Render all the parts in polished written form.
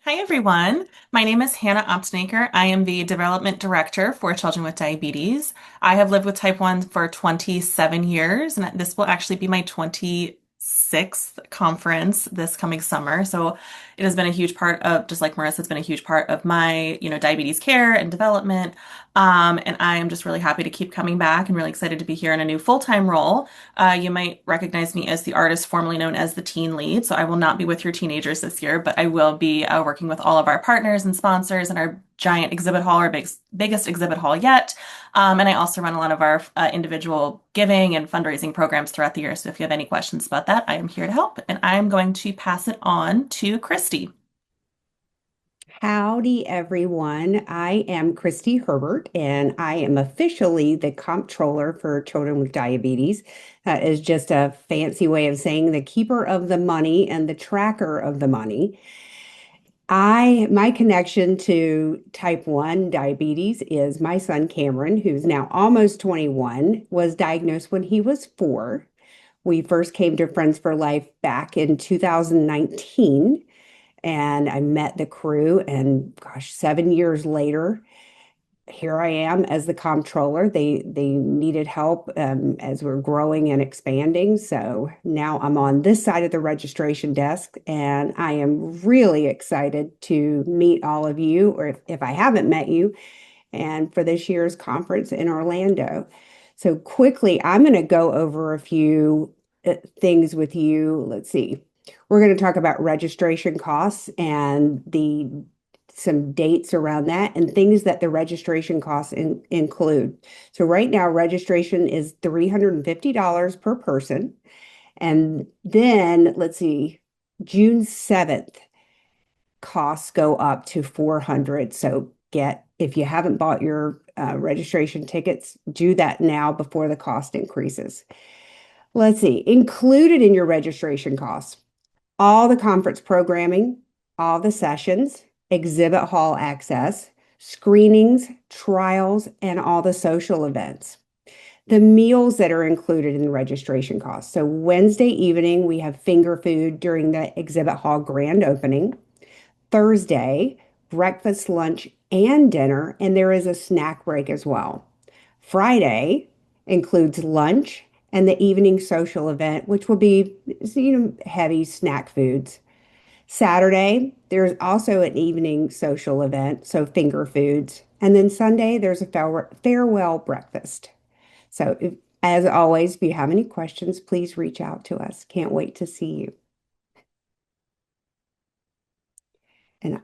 Hi, everyone. My name is Hannah Optnaker. I am the Development Director for Children with Diabetes. I have lived with type 1 for 27 years, and this will actually be my 26th conference this coming summer. So it has been a huge part of, just like Marissa, it's been a huge part of my, diabetes care and development. And I am just really happy to keep coming back and really excited to be here in a new full-time role. You might recognize me as the artist formerly known as the teen lead. So I will not be with your teenagers this year, but I will be working with all of our partners and sponsors in our giant exhibit hall, our biggest exhibit hall yet. And I also run a lot of our individual giving and fundraising programs throughout the year. So if you have any questions about that, I am here to help. And I'm going to pass it on to Christy. Howdy, everyone. I am Christy Herbert, and I am officially the comptroller for children with diabetes. That is just a fancy way of saying the keeper of the money and the tracker of the money. My connection to type 1 diabetes is my son Cameron, who's now almost 21, was diagnosed when he was 4. We first came to Friends for Life back in 2019 and I met the crew. And gosh, 7 years later, here I am as the comptroller. They needed help as we're growing and expanding. So now I'm on this side of the registration desk, and I am really excited to meet all of you, or if I haven't met you, and for this year's conference in Orlando. So quickly, I'm going to go over a few things with you. Let's see. We're going to talk about registration costs and the some dates around that and things that the registration costs include. So right now, registration is $350 per person. And then let's see, June 7th, costs go up to 400. So if you haven't bought your registration tickets, do that now before the cost increases. Let's see, included in your registration costs, all the conference programming, all the sessions, exhibit hall access, screenings, trials, and all the social events. The meals that are included in the registration costs. So Wednesday evening, we have finger food during the exhibit hall grand opening. Thursday, breakfast, lunch, and dinner, and there is a snack break as well. Friday includes lunch and the evening social event, which will be, heavy snack foods. Saturday, there's also an evening social event, so finger foods. And then Sunday, there's a farewell breakfast. So, as always, if you have any questions, please reach out to us. Can't wait to see you. And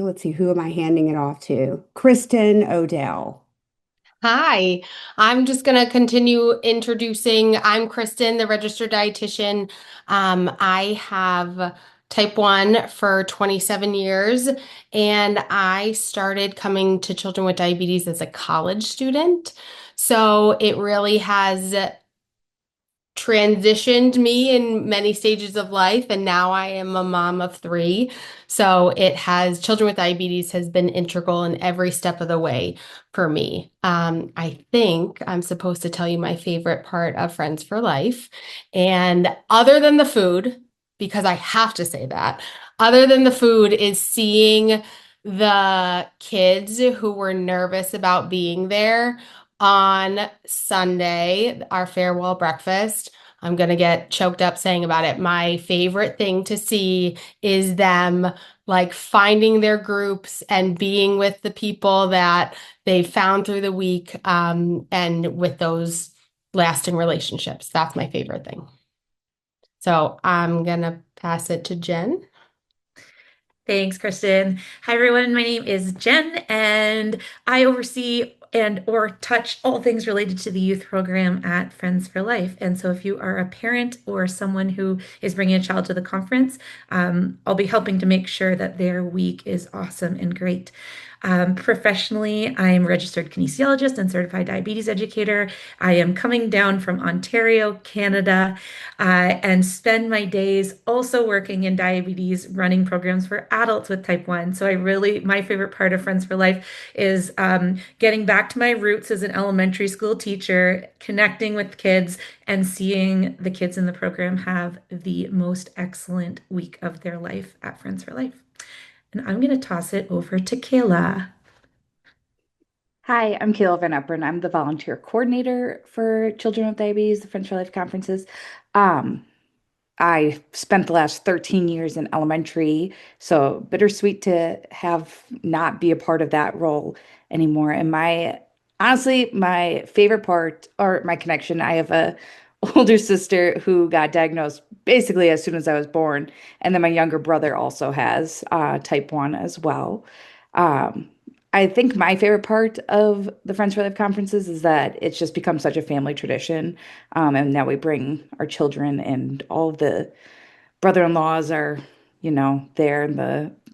let's see, who am I handing it off to? Kristen Odell. Hi, I'm just going to continue introducing. I'm Kristen, the registered dietitian. I have type 1 for 27 years, and I started coming to children with diabetes as a college student. So it really has transitioned me in many stages of life, and now I am a mom of three. So it has children with diabetes has been integral in every step of the way for me. I think I'm supposed to tell you my favorite part of Friends for Life. And other than the food, because I have to say that, other than the food is seeing the kids who were nervous about being there on Sunday, our farewell breakfast. I'm going to get choked up saying about it. My favorite thing to see is them like finding their groups and being with the people that they found through the week, and with those lasting relationships. That's my favorite thing. So I'm going to pass it to Jen. Thanks, Kristen. Hi, everyone. My name is Jen, and I oversee and or touch all things related to the youth program at Friends for Life. And so if you are a parent or someone who is bringing a child to the conference, I'll be helping to make sure that their week is awesome and great. Professionally, I'm a registered kinesiologist and certified diabetes educator. I am coming down from Ontario, Canada, and spend my days also working in diabetes, running programs for adults with type 1. So my favorite part of Friends for Life is getting back to my roots as an elementary school teacher, connecting with kids, and seeing the kids in the program have the most excellent week of their life at Friends for Life. And I'm going to toss it over to Kayla. Hi, I'm Kayla Van Upperen. I'm the volunteer coordinator for Children with Diabetes, the Friends for Life conferences. Um, I spent the last 13 years in elementary, so bittersweet to have not be a part of that role anymore. And honestly, my favorite part or my connection, I have a older sister who got diagnosed basically as soon as I was born, and then my younger brother also has type 1 as well. Um, I think my favorite part of the Friends for Life conferences is that it's just become such a family tradition. And now we bring our children and all of the brother-in-laws are, there. And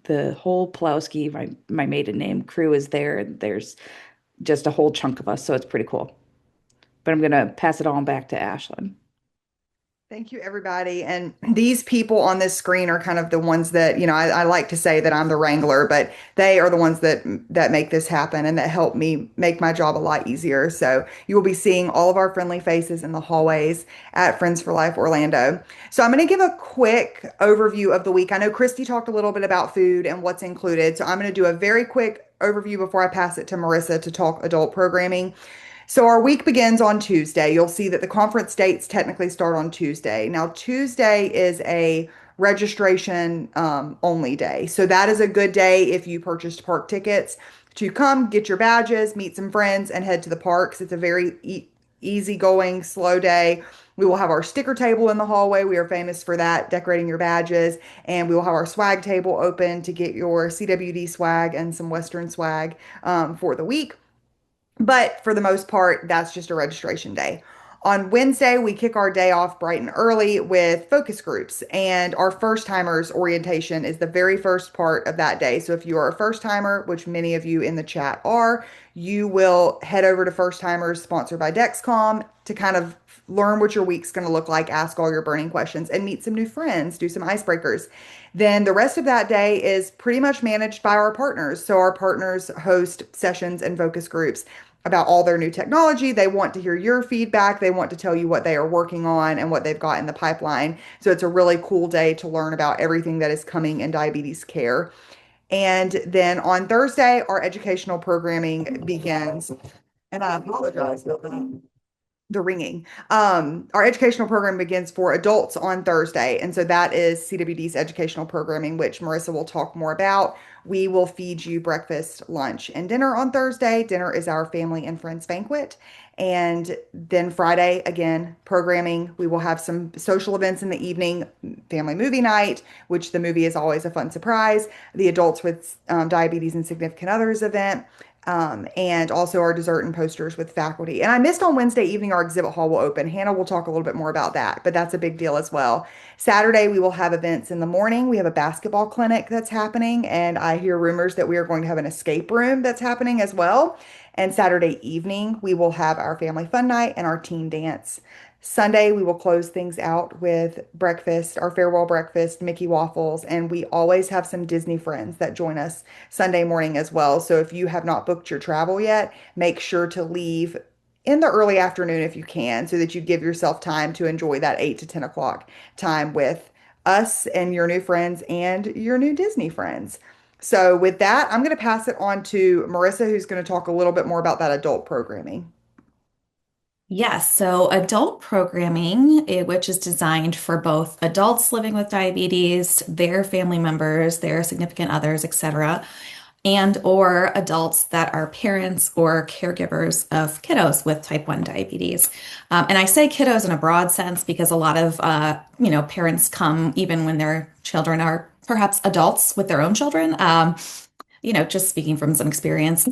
the whole Pulowski, my maiden name crew is there. There's just a whole chunk of us, so it's pretty cool. But I'm gonna pass it on back to Ashlyn. Thank you, everybody. And these people on this screen are kind of the ones that, I like to say that I'm the wrangler, but they are the ones that make this happen and that help me make my job a lot easier. So you will be seeing all of our friendly faces in the hallways at Friends for Life Orlando. So I'm going to give a quick overview of the week. I know Christy talked a little bit about food and what's included. So I'm going to do a very quick overview before I pass it to Marissa to talk adult programming. So our week begins on Tuesday. You'll see that the conference dates technically start on Tuesday. Now, Tuesday is a registration only day. So that is a good day if you purchased park tickets to come get your badges, meet some friends, and head to the parks. It's a very easygoing, slow day. We will have our sticker table in the hallway. We are famous for that, decorating your badges. And we will have our swag table open to get your CWD swag and some Western swag for the week. But for the most part, that's just a registration day. On Wednesday, we kick our day off bright and early with focus groups, and our first timers orientation is the very first part of that day. So if you are a first timer, which many of you in the chat are, you will head over to First Timers sponsored by Dexcom to kind of learn what your week's going to look like, ask all your burning questions, and meet some new friends, do some icebreakers. Then the rest of that day is pretty much managed by our partners. So our partners host sessions and focus groups about all their new technology. They want to hear your feedback. They want to tell you what they are working on and what they've got in the pipeline. So it's a really cool day to learn about everything that is coming in diabetes care. And then on Thursday, our educational programming begins. And I apologize about that, the ringing. Our educational program begins for adults on Thursday. And so that is CWD's educational programming, which Marissa will talk more about. We will feed you breakfast, lunch, and dinner on Thursday. Dinner is our family and friends banquet. And then Friday, again, programming. We will have some social events in the evening, family movie night, which the movie is always a fun surprise. The adults with diabetes and significant others event, and also our dessert and posters with faculty. And I missed on Wednesday evening, our exhibit hall will open. Hannah will talk a little bit more about that, but that's a big deal as well. Saturday, we will have events in the morning. We have a basketball clinic that's happening, and I hear rumors that we are going to have an escape room that's happening as well. And Saturday evening, we will have our family fun night and our teen dance. Sunday, we will close things out with breakfast, our farewell breakfast, Mickey waffles, and we always have some Disney friends that join us Sunday morning as well. So if you have not booked your travel yet, make sure to leave in the early afternoon if you can, so that you give yourself time to enjoy that 8 to 10 o'clock time with us and your new friends and your new Disney friends. So with that, I'm going to pass it on to Marissa, who's going to talk a little bit more about that adult programming. Yes, so adult programming, which is designed for both adults living with diabetes, their family members, their significant others, etc., and or adults that are parents or caregivers of kiddos with type 1 diabetes. And I say kiddos in a broad sense because a lot of parents come even when their children are perhaps adults with their own children. Just speaking from some experience,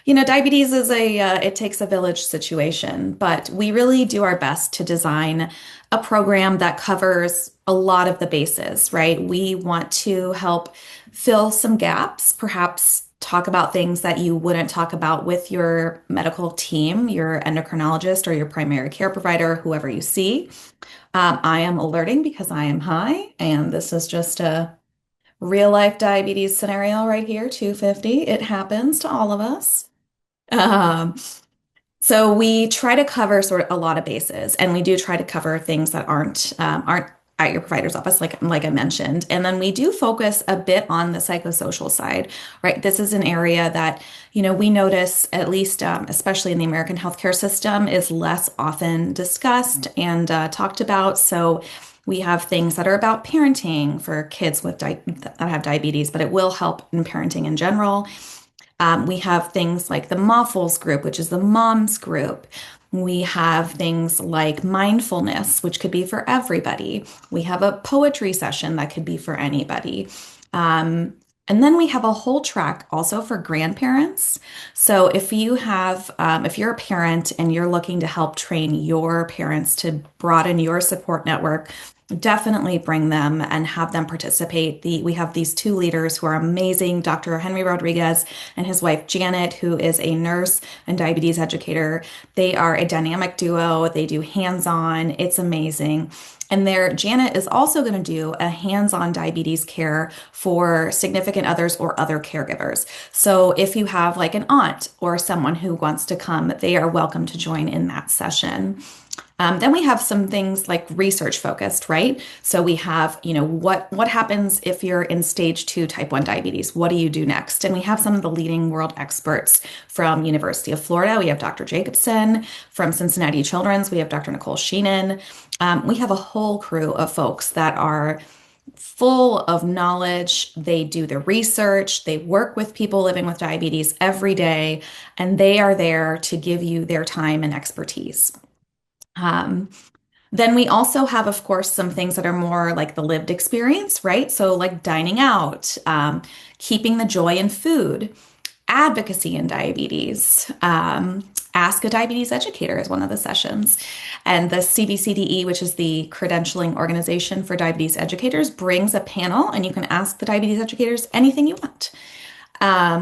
diabetes is it takes a village situation, but we really do our best to design a program that covers a lot of the bases, right? We want to help fill some gaps, perhaps talk about things that you wouldn't talk about with your medical team, your endocrinologist or your primary care provider, whoever you see. I am alerting because I am high, and this is just a real life diabetes scenario right here, 250. It happens to all of us. Um, so we try to cover sort of a lot of bases, and we do try to cover things that aren't at your provider's office, like I mentioned. And then we do focus a bit on the psychosocial side, right? This is an area that, we notice, at least especially in the American healthcare system, is less often discussed and talked about. So we have things that are about parenting for kids that have diabetes, but it will help in parenting in general. We have things like the MOFLS group, which is the moms group. We have things like mindfulness, which could be for everybody. We have a poetry session that could be for anybody. And then we have a whole track also for grandparents. So if you're a parent and you're looking to help train your parents to broaden your support network, definitely bring them and have them participate. We have these two leaders who are amazing, Dr. Henry Rodriguez and his wife Janet, who is a nurse and diabetes educator. They are a dynamic duo. They do hands-on. It's amazing. And Janet is also going to do a hands-on diabetes care for significant others or other caregivers. So if you have like an aunt or someone who wants to come, they are welcome to join in that session. Then we have some things like research focused, right? So we have, what happens if you're in stage 2 type 1 diabetes? What do you do next? And we have some of the leading world experts from University of Florida. We have Dr. Jacobson. From Cincinnati Children's, we have Dr. Nicole Sheenan. We have a whole crew of folks that are full of knowledge. They do the research, they work with people living with diabetes every day, and they are there to give you their time and expertise. Then we also have, of course, some things that are more like the lived experience, right? So like dining out, keeping the joy in food, advocacy in diabetes, ask a diabetes educator is one of the sessions. And the CBCDE, which is the credentialing organization for diabetes educators, brings a panel and you can ask the diabetes educators anything you want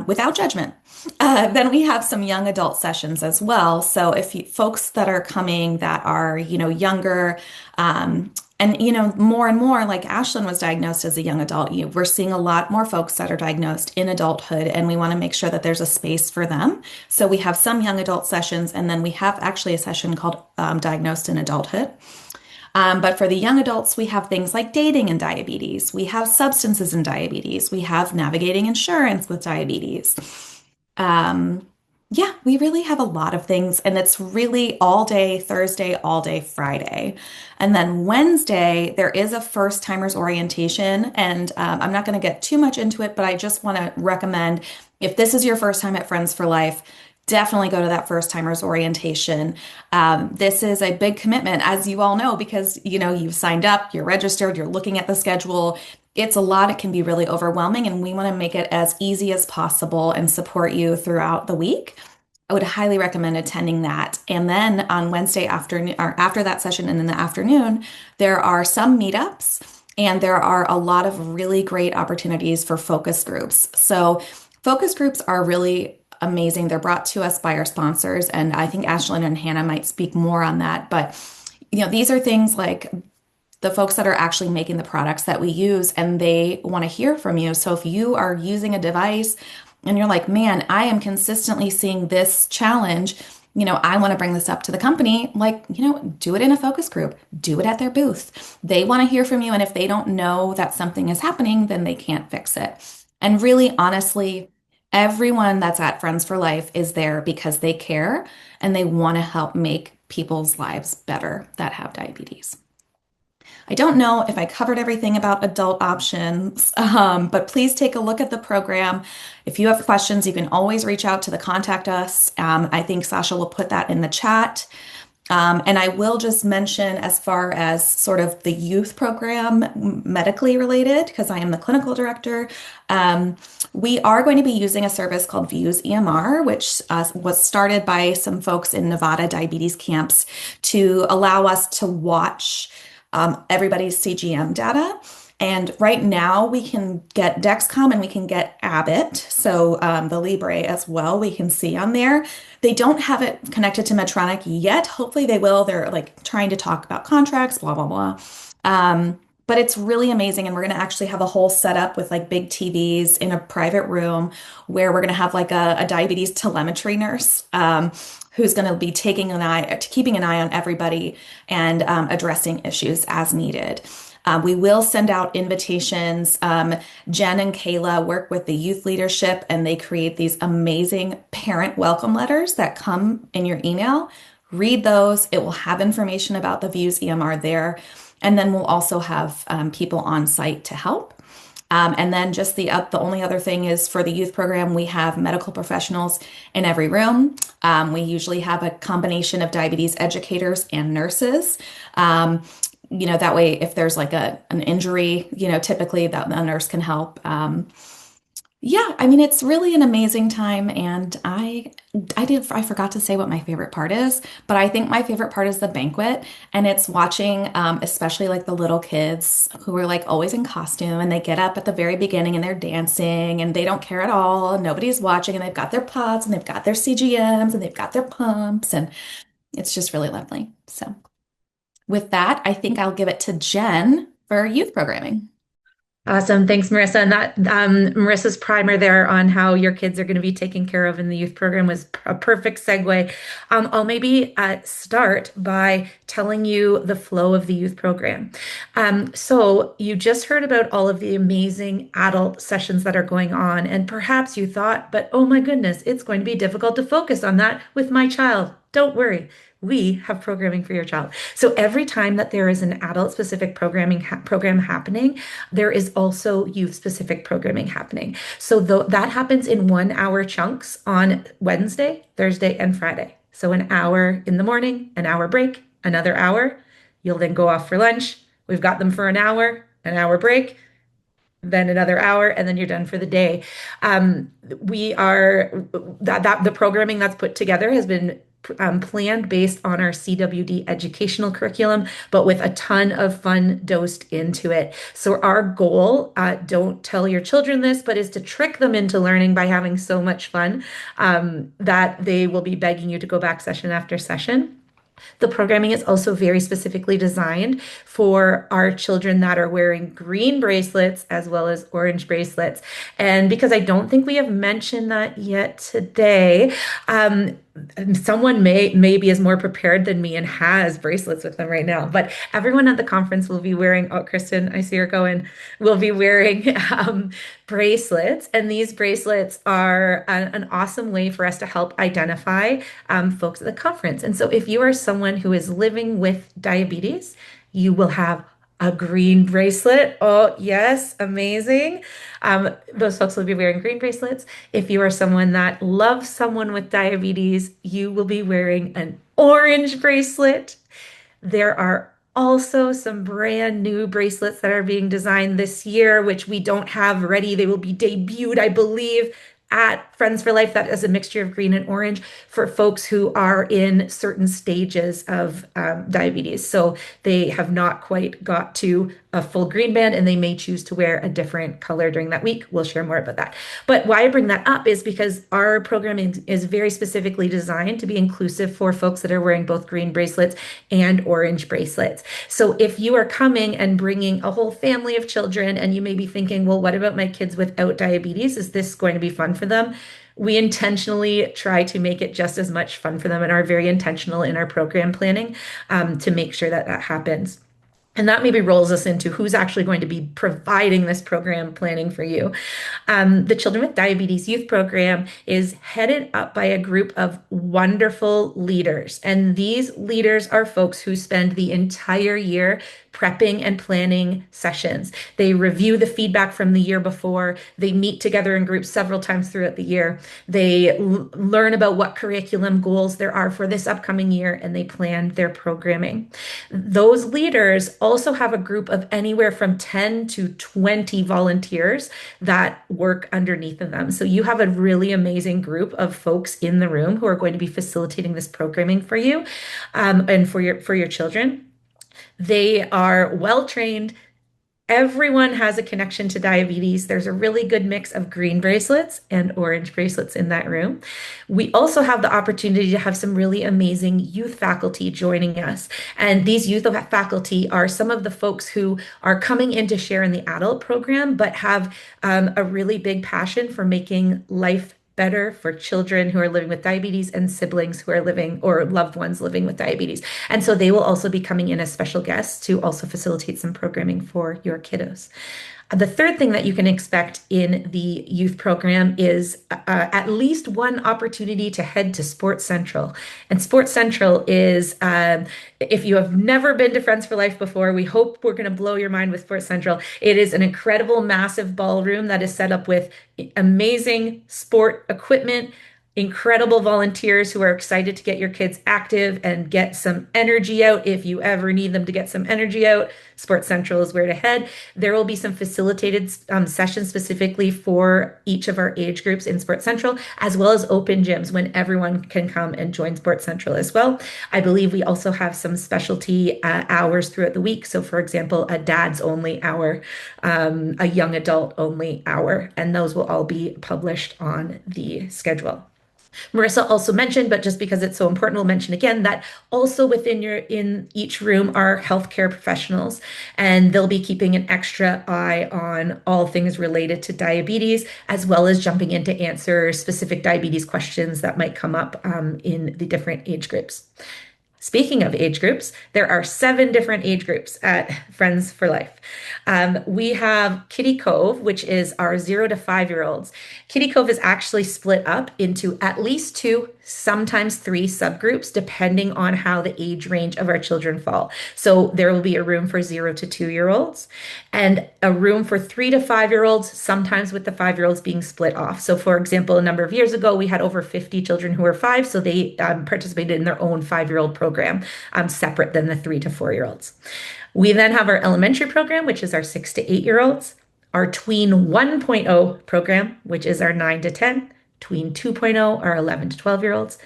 without judgment. Then we have some young adult sessions as well. So folks that are coming that are, younger, and, more and more, like Ashlyn was diagnosed as a young adult, we're seeing a lot more folks that are diagnosed in adulthood, and we want to make sure that there's a space for them. So we have some young adult sessions, and then we have actually a session called Diagnosed in Adulthood. But for the young adults, we have things like dating and diabetes. We have substances in diabetes. We have navigating insurance with diabetes. Yeah, we really have a lot of things, and it's really all day Thursday, all day Friday. And then Wednesday, there is a first timers orientation, and I'm not going to get too much into it, but I just want to recommend if this is your first time at Friends for Life, definitely go to that first timers orientation. This is a big commitment, as you all know, because you've signed up, you're registered, you're looking at the schedule. It's a lot. It can be really overwhelming, and we want to make it as easy as possible and support you throughout the week. I would highly recommend attending that. And then on Wednesday afternoon, or after that session and in the afternoon, there are some meetups, and there are a lot of really great opportunities for focus groups. So focus groups are really amazing. They're brought to us by our sponsors, and I think Ashlyn and Hannah might speak more on that. But these are things like the folks that are actually making the products that we use, and they want to hear from you. So if you are using a device and you're like, man, I am consistently seeing this challenge, I want to bring this up to the company, do it in a focus group, do it at their booth. They want to hear from you. And if they don't know that something is happening, then they can't fix it. And really, honestly, everyone that's at Friends for Life is there because they care and they want to help make people's lives better that have diabetes. I don't know if I covered everything about adult options, but please take a look at the program. If you have questions, you can always reach out to the contact us. I think Sasha will put that in the chat. And I will just mention, as far as sort of the youth program medically related, because I am the clinical director, we are going to be using a service called Views EMR, which was started by some folks in Nevada diabetes camps to allow us to watch everybody's CGM data. And right now we can get Dexcom and we can get Abbott. So the Libre as well, we can see on there. They don't have it connected to Medtronic yet. Hopefully they will. They're trying to talk about contracts, blah, blah, blah. But it's really amazing. And we're going to actually have a whole setup with big TVs in a private room where we're going to have a diabetes telemetry nurse who's going to be keeping an eye on everybody and addressing issues as needed. We will send out invitations. Jen and Kayla work with the youth leadership and they create these amazing parent welcome letters that come in your email. Read those. It will have information about the Views EMR there. And then we'll also have people on site to help. And then just the only other thing is for the youth program, we have medical professionals in every room. We usually have a combination of diabetes educators and nurses. That way, if there's like an injury, typically that a nurse can help. Yeah, I mean, it's really an amazing time, and I forgot to say what my favorite part is, but I think my favorite part is the banquet, and it's watching, especially like the little kids who are like always in costume, and they get up at the very beginning and they're dancing, and they don't care at all, and nobody's watching, and they've got their pods, and they've got their CGMs, and they've got their pumps, and it's just really lovely. So with that, I think I'll give it to Jen for youth programming. Awesome. Thanks, Marissa. And that Marissa's primer there on how your kids are going to be taken care of in the youth program was a perfect segue. I'll maybe start by telling you the flow of the youth program. So you just heard about all of the amazing adult sessions that are going on, and perhaps you thought, but oh my goodness, it's going to be difficult to focus on that with my child. Don't worry. We have programming for your child. So every time that there is an adult specific program happening, there is also youth specific programming happening. So that happens in 1 hour chunks on Wednesday, Thursday, and Friday. So an hour in the morning, an hour break, another hour. You'll then go off for lunch. We've got them for an hour break, then another hour, and then you're done for the day. We are that the programming that's put together has been planned based on our CWD educational curriculum, but with a ton of fun dosed into it. So our goal, don't tell your children this, but is to trick them into learning by having so much fun that they will be begging you to go back session after session. The programming is also very specifically designed for our children that are wearing green bracelets as well as orange bracelets. And because I don't think we have mentioned that yet today, someone maybe is more prepared than me and has bracelets with them right now. But everyone at the conference will be wearing, oh, Kristen, I see her going, will be wearing bracelets. And these bracelets are an awesome way for us to help identify folks at the conference. And so if you are someone who is living with diabetes, you will have a green bracelet. Oh, yes, amazing. Those folks will be wearing green bracelets. If you are someone that loves someone with diabetes, you will be wearing an orange bracelet. There are also some brand new bracelets that are being designed this year, which we don't have ready. They will be debuted, I believe, at Friends for Life. That is a mixture of green and orange for folks who are in certain stages of diabetes. So they have not quite got to a full green band and they may choose to wear a different color during that week. We'll share more about that. But why I bring that up is because our programming is very specifically designed to be inclusive for folks that are wearing both green bracelets and orange bracelets. So if you are coming and bringing a whole family of children and you may be thinking, well, what about my kids without diabetes? Is this going to be fun for them? We intentionally try to make it just as much fun for them and are very intentional in our program planning to make sure that that happens. And that maybe rolls us into who's actually going to be providing this program planning for you. The Children with Diabetes Youth Program is headed up by a group of wonderful leaders. And these leaders are folks who spend the entire year prepping and planning sessions. They review the feedback from the year before. They meet together in groups several times throughout the year. They learn about what curriculum goals there are for this upcoming year, and they plan their programming. Those leaders also have a group of anywhere from 10 to 20 volunteers that work underneath of them. So you have a really amazing group of folks in the room who are going to be facilitating this programming for you and for your children. They are well trained. Everyone has a connection to diabetes. There's a really good mix of green bracelets and orange bracelets in that room. We also have the opportunity to have some really amazing youth faculty joining us. And these youth faculty are some of the folks who are coming in to share in the adult program, but have a really big passion for making life better for children who are living with diabetes and siblings who are living or loved ones living with diabetes. And so they will also be coming in as special guests to also facilitate some programming for your kiddos. The third thing that you can expect in the youth program is at least one opportunity to head to Sports Central. And Sports Central is, if you have never been to Friends for Life before, we hope we're going to blow your mind with Sports Central. It is an incredible, massive ballroom that is set up with amazing sport equipment, incredible volunteers who are excited to get your kids active and get some energy out. If you ever need them to get some energy out, Sports Central is where to head. There will be some facilitated sessions specifically for each of our age groups in Sports Central, as well as open gyms when everyone can come and join Sports Central as well. I believe we also have some specialty hours throughout the week. So, for example, a dad's only hour, a young adult only hour, and those will all be published on the schedule. Marissa also mentioned, but just because it's so important, we'll mention again that also within your in each room are healthcare professionals, and they'll be keeping an extra eye on all things related to diabetes, as well as jumping in to answer specific diabetes questions that might come up in the different age groups. Speaking of age groups, there are 7 different age groups at Friends for Life. We have Kitty Cove, which is our 0 to 5-year-olds. Kitty Cove is actually split up into at least 2, sometimes 3 subgroups, depending on how the age range of our children fall. So there will be a room for 0 to 2-year-olds and a room for 3 to 5-year-olds, sometimes with the 5-year-olds being split off. So, for example, a number of years ago, we had over 50 children who were 5, so they participated in their own 5-year-old program, separate than the 3 to 4-year-olds. We then have our elementary program, which is our 6 to 8-year-olds, our Tween 1.0 program, which is our 9 to 10, Tween 2.0, our 11 to 12-year-olds,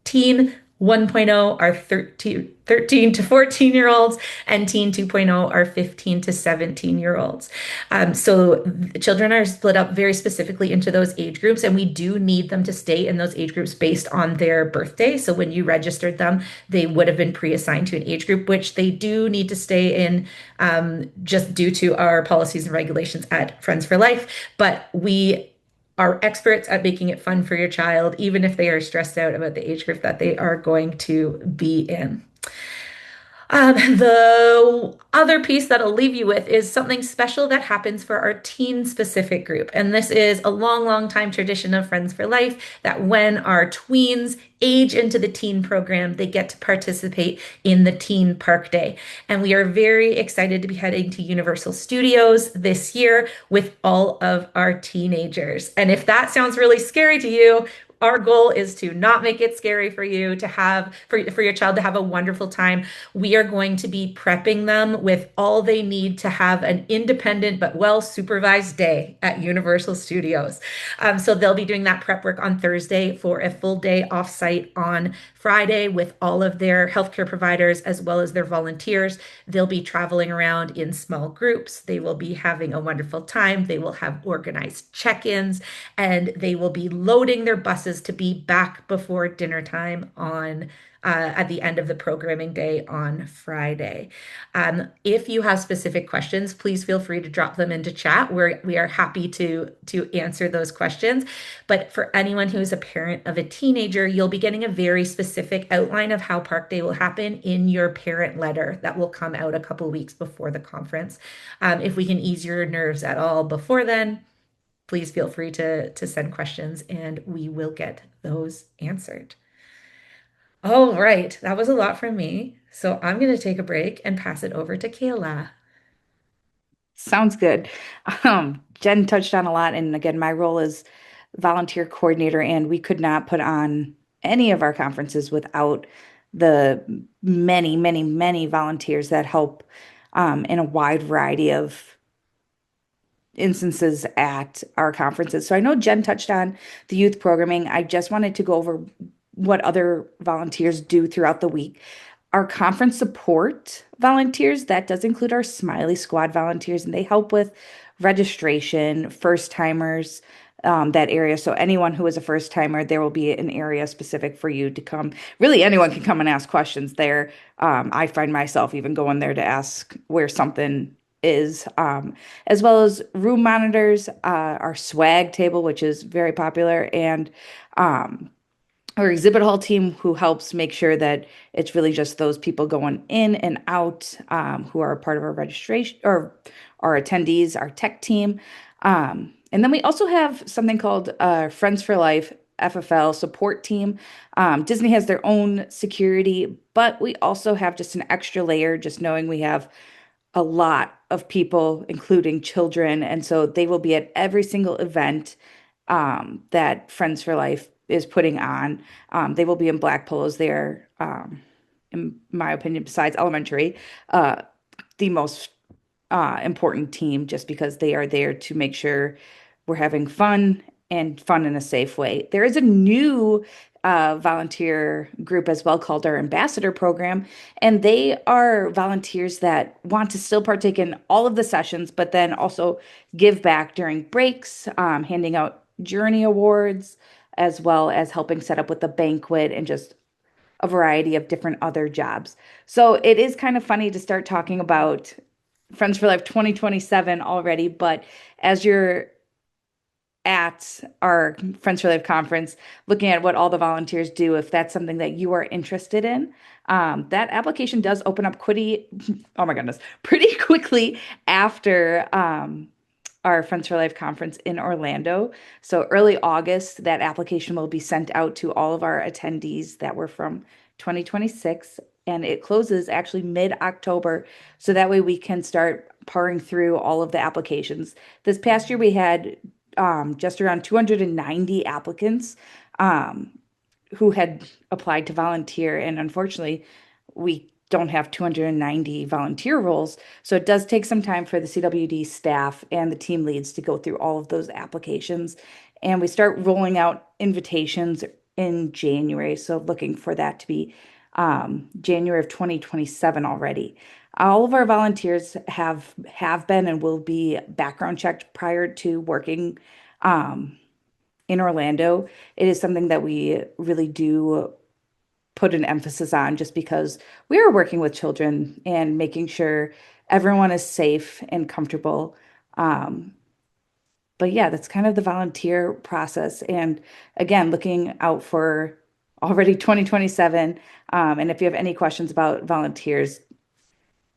Teen 1.0 are 13 to 14-year-olds, and Teen 2.0 are 15 to 17-year-olds. So children are split up very specifically into those age groups, and we do need them to stay in those age groups based on their birthday. So when you registered them, they would have been pre-assigned to an age group, which they do need to stay in just due to our policies and regulations at Friends for Life. But we are experts at making it fun for your child, even if they are stressed out about the age group that they are going to be in. The other piece that I'll leave you with is something special that happens for our teen specific group. And this is a long, long time tradition of Friends for Life that when our tweens age into the teen program, they get to participate in the Teen Park Day. And we are very excited to be heading to Universal Studios this year with all of our teenagers. And if that sounds really scary to you, our goal is to not make it scary for you to have for your child to have a wonderful time. We are going to be prepping them with all they need to have an independent but well supervised day at Universal Studios. So they'll be doing that prep work on Thursday for a full day offsite on Friday with all of their healthcare providers as well as their volunteers. They'll be traveling around in small groups. They will be having a wonderful time. They will have organized check-ins, and they will be loading their buses to be back before dinner time on at the end of the programming day on Friday. If you have specific questions, please feel free to drop them into chat. We are happy to answer those questions. But for anyone who is a parent of a teenager, you'll be getting a very specific outline of how Park Day will happen in your parent letter that will come out a couple weeks before the conference. If we can ease your nerves at all before then, please feel free to send questions and we will get those answered. All right, that was a lot from me. So I'm going to take a break and pass it over to Kayla. Sounds good. Jen touched on a lot, and again, my role is volunteer coordinator, and we could not put on any of our conferences without the many, many, many volunteers that help in a wide variety of instances at our conferences. So I know Jen touched on the youth programming. I just wanted to go over what other volunteers do throughout the week. Our conference support volunteers, that does include our Smiley Squad volunteers, and they help with registration, first timers, that area. So anyone who is a first timer, there will be an area specific for you to come. Really, anyone can come and ask questions there. I find myself even going there to ask where something is, as well as room monitors, our swag table, which is very popular, and um, our exhibit hall team who helps make sure that it's really just those people going in and out, who are a part of our registration or our attendees, our tech team. And then we also have something called Friends for Life FFL support team. Disney has their own security, but we also have just an extra layer, just knowing we have a lot of people, including children. And so they will be at every single event that Friends for Life is putting on. They will be in black polos there, in my opinion, besides elementary, uh, the most important team, just because they are there to make sure we're having fun and fun in a safe way. There is a new volunteer group as well called our ambassador program, and they are volunteers that want to still partake in all of the sessions, but then also give back during breaks, handing out journey awards, as well as helping set up with the banquet and just a variety of different other jobs. So it is kind of funny to start talking about Friends for Life 2027 already, but as you're at our Friends for Life conference, looking at what all the volunteers do, if that's something that you are interested in, that application does open up oh my goodness, pretty quickly after our Friends for Life conference in Orlando. So early August, that application will be sent out to all of our attendees that were from 2026, and it closes actually mid-October. So that way we can start powering through all of the applications. This past year we had just around 290 applicants um, who had applied to volunteer, and unfortunately, we don't have 290 volunteer roles. So it does take some time for the CWD staff and the team leads to go through all of those applications. And we start rolling out invitations in January. So looking for that to be January of 2027 already. All of our volunteers have been and will be background checked prior to working in Orlando. It is something that we really do put an emphasis on, just because we are working with children and making sure everyone is safe and comfortable. Um, but yeah, that's kind of the volunteer process. And again, looking out for already 2027. And if you have any questions about volunteers,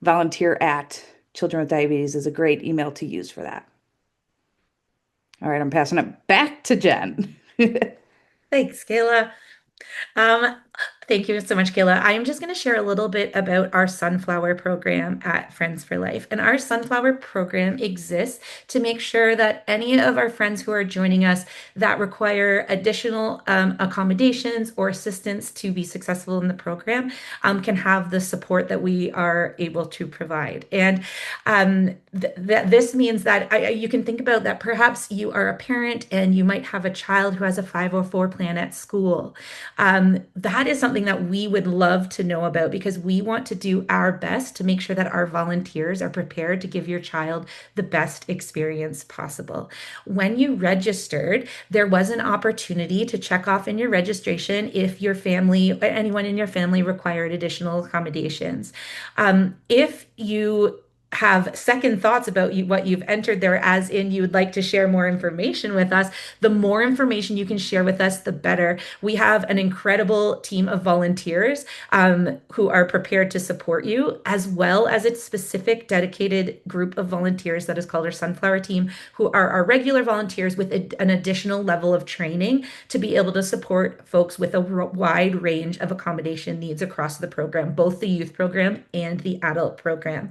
volunteer at Children with Diabetes is a great email to use for that. All right, I'm passing it back to Jen. Thanks, Kayla. Um, Thank you so much, Kayla. I am just going to share a little bit about our sunflower program at Friends for Life. And our sunflower program exists to make sure that any of our friends who are joining us that require additional accommodations or assistance to be successful in the program can have the support that we are able to provide. And this means that you can think about that perhaps you are a parent and you might have a child who has a 504 plan at school. That is something that we would love to know about, because we want to do our best to make sure that our volunteers are prepared to give your child the best experience possible. When you registered, there was an opportunity to check off in your registration if your family, anyone in your family required additional accommodations. If you have second thoughts about what you've entered there, as in you would like to share more information with us, the more information you can share with us, the better. We have an incredible team of volunteers who are prepared to support you, as well as a specific dedicated group of volunteers that is called our Sunflower team, who are our regular volunteers with an additional level of training to be able to support folks with a wide range of accommodation needs across the program, both the youth program and the adult program.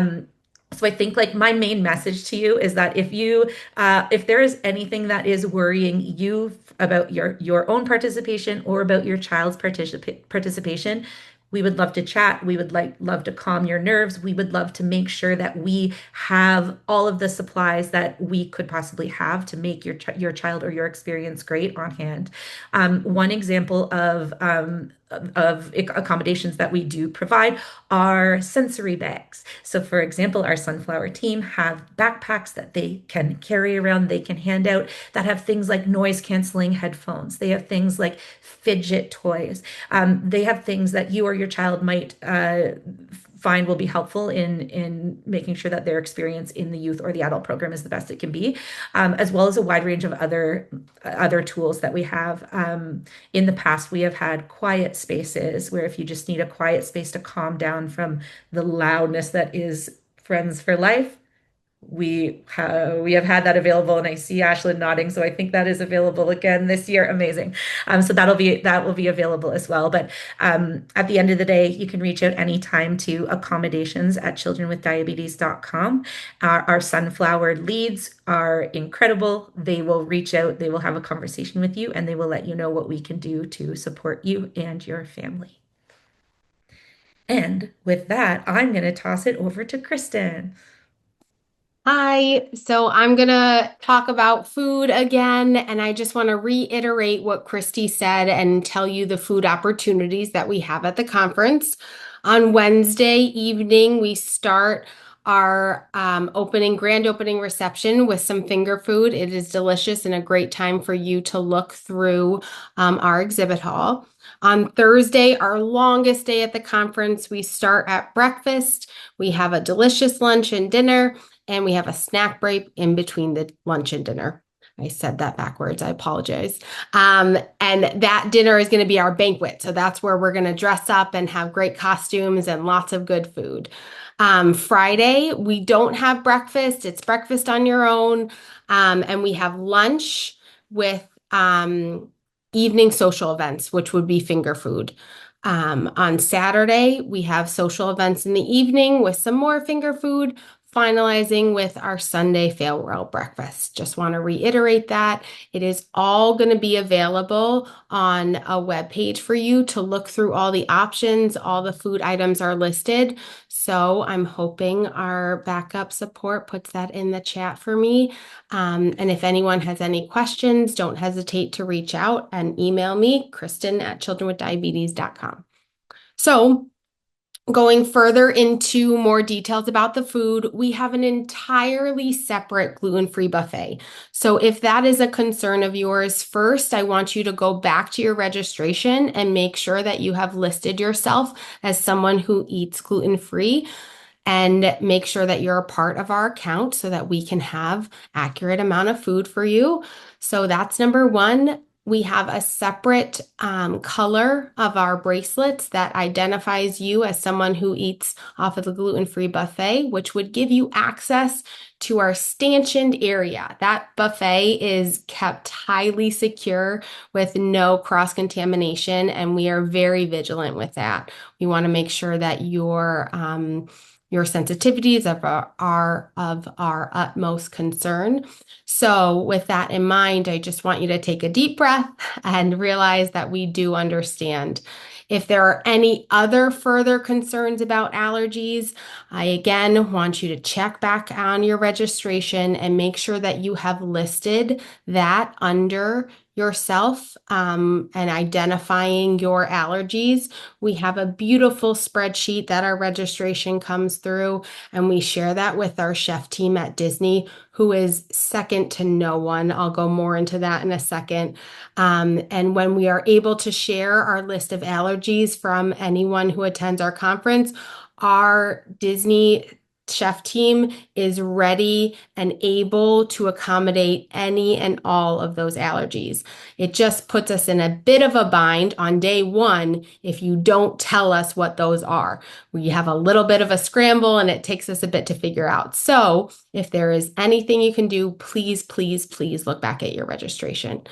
So I think like my main message to you is that if there is anything that is worrying you about your own participation or about your child's participation, we would love to chat. We would love to calm your nerves. We would love to make sure that we have all of the supplies that we could possibly have to make your child or your experience great on hand. One example of accommodations that we do provide are sensory bags. So for example, our Sunflower team have backpacks that they can carry around, they can hand out, that have things like noise canceling headphones. They have things like fidget toys. They have things that you or your child might find will be helpful in making sure that their experience in the youth or the adult program is the best it can be, as well as a wide range of other tools that we have. In the past, we have had quiet spaces where if you just need a quiet space to calm down from the loudness that is Friends for Life, we have had that available, and I see Ashlyn nodding, so I think that is available again this year. Amazing. So that will be available as well. But at the end of the day, you can reach out anytime to accommodations@childrenwithdiabetes.com. Our sunflower leads are incredible. They will reach out, they will have a conversation with you, and they will let you know what we can do to support you and your family. And with that, I'm going to toss it over to Kristen. Hi, so I'm gonna talk about food again, and I just want to reiterate what Christy said and tell you the food opportunities that we have at the conference. On Wednesday evening, we start our grand opening reception with some finger food. It is delicious and a great time for you to look through our exhibit hall. On Thursday, our longest day at the conference, we start at breakfast. We have a delicious lunch and dinner, and we have a snack break in between the lunch and dinner. I said that backwards. I apologize. And that dinner is going to be our banquet. So that's where we're going to dress up and have great costumes and lots of good food. Friday, we don't have breakfast. It's breakfast on your own. And we have lunch with evening social events, which would be finger food. On Saturday, we have social events in the evening with some more finger food, finalizing with our Sunday farewell breakfast. Just want to reiterate that it is all going to be available on a web page for you to look through all the options. All the food items are listed. So I'm hoping our backup support puts that in the chat for me. And if anyone has any questions, don't hesitate to reach out and email me, Kristen@childrenwithdiabetes.com. So going further into more details about the food, we have an entirely separate gluten-free buffet. So if that is a concern of yours, first, I want you to go back to your registration and make sure that you have listed yourself as someone who eats gluten-free, and make sure that you're a part of our account so that we can have accurate amount of food for you. So that's number one. We have a separate color of our bracelets that identifies you as someone who eats off of the gluten-free buffet, which would give you access to our stanchioned area. That buffet is kept highly secure with no cross-contamination, and we are very vigilant with that. We want to make sure that your sensitivities are of our utmost concern. So with that in mind, I just want you to take a deep breath and realize that we do understand. If there are any other further concerns about allergies, I again want you to check back on your registration and make sure that you have listed that under yourself and identifying your allergies. We have a beautiful spreadsheet that our registration comes through, and we share that with our chef team at Disney, who is second to no one. I'll go more into that in a second. And when we are able to share our list of allergies from anyone who attends our conference, our Disney chef team is ready and able to accommodate any and all of those allergies. It just puts us in a bit of a bind on day one if you don't tell us what those are. We have a little bit of a scramble and it takes us a bit to figure out. So if there is anything you can do, please, please, please look back at your registration.